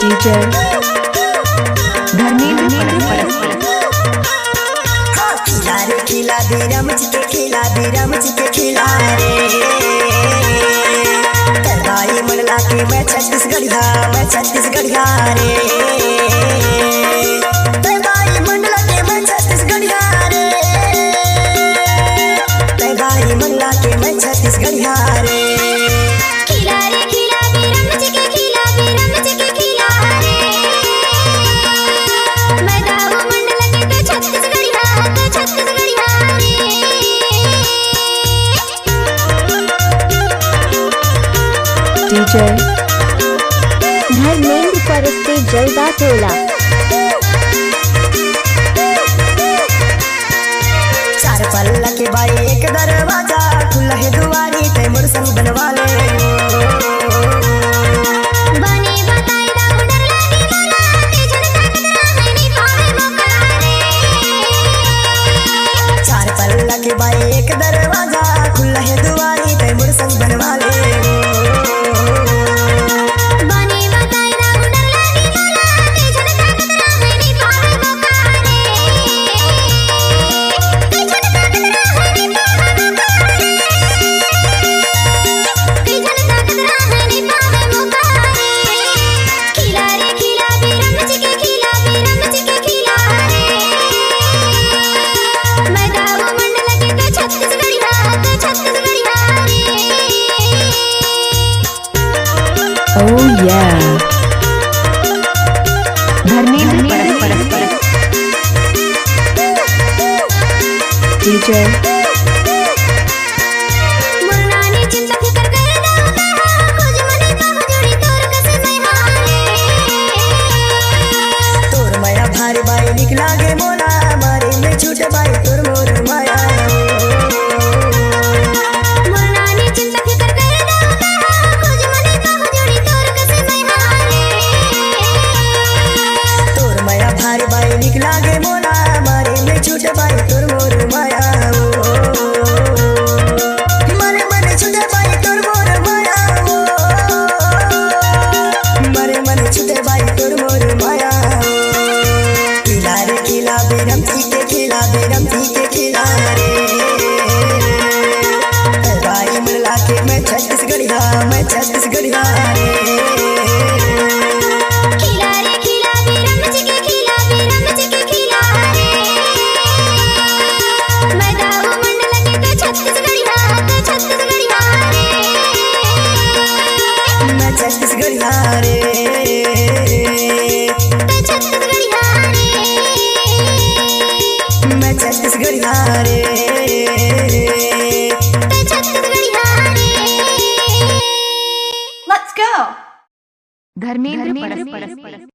DJ Dharmendra खिला रे खिला बीरम चिके खिला बीरम चिके खिला रे तरवाई मंडला के मैं छत्तीसगढ़िया रे तरवाई मंडला के मैं छत्तीसगढ़िया रे तरवाई मंडला के मैं छत्तीसगढ़िया रे खिला रे खिला बीरम चिके खिला बीरम चिके खिला रे मैं दाऊ मंडला के तो छत्तीसगढ़िया रे DJ धर्मेंद्र परस्ते जलदा टोला चार पल्ला के बाई एक दरवाजा खुला है दुआरी तैमूर संग बनवा ले बने बताई दाऊ डर लागी मोला ते झड़का कतरा है नी पावे मोकला रे चार पल्ला के बाई एक दरवाजा खुला है दुआरी तैमूर संग बनवा ले बने बताई दाऊ डर लागी मोला ते झड़का कतरा है नी पावे मोकला रे ते झड़का कतरा है नी पावे मोकला रे ते झड़का कतरा है नी पावे मोकला रे खिला रे खिला बीरम चिके खिला बीरम चिके खिला रे मैं दाऊ मंडला के तो छत्तीसगढ़िया रे Oh yeah धर्मेंद्र DJ मुरनानी चिंता फिकर कर दाऊ कहा खोज मने का जुड़ी तोर कसे मैं हारे तोर माया भारी बाई निकला गे मोला मारे में छूटे बाई तोर मोर माया मुरनानी चिंता फिकर कर दाऊ कहा खोज मने का जुड़ी तोर कसे मैं हारे तोर माया भारी बाई निकला गे मोला मारे में छूटे बाई तोर मोर माया मरे मने छूटे बाई तोर मोर माया मरे मने छूटे बाई तोर मोर माया खिला रे खिला बीरम चिके खिला बीरम चिके खिला रे बाई मंडला के मैं छत्तीसगढ़िया रे खिला रे खिला बीरम चिके खिला बीरम चिके खिला रे मैं दाऊ मंडला के तो छत्तीसगढ़िया रे मैं छत्तीसगढ़िया रे तो छत्तीसगढ़िया रे मैं छत्तीसगढ़िया रे तो छत्तीसगढ़िया रे धर्मेंद्र परस्ते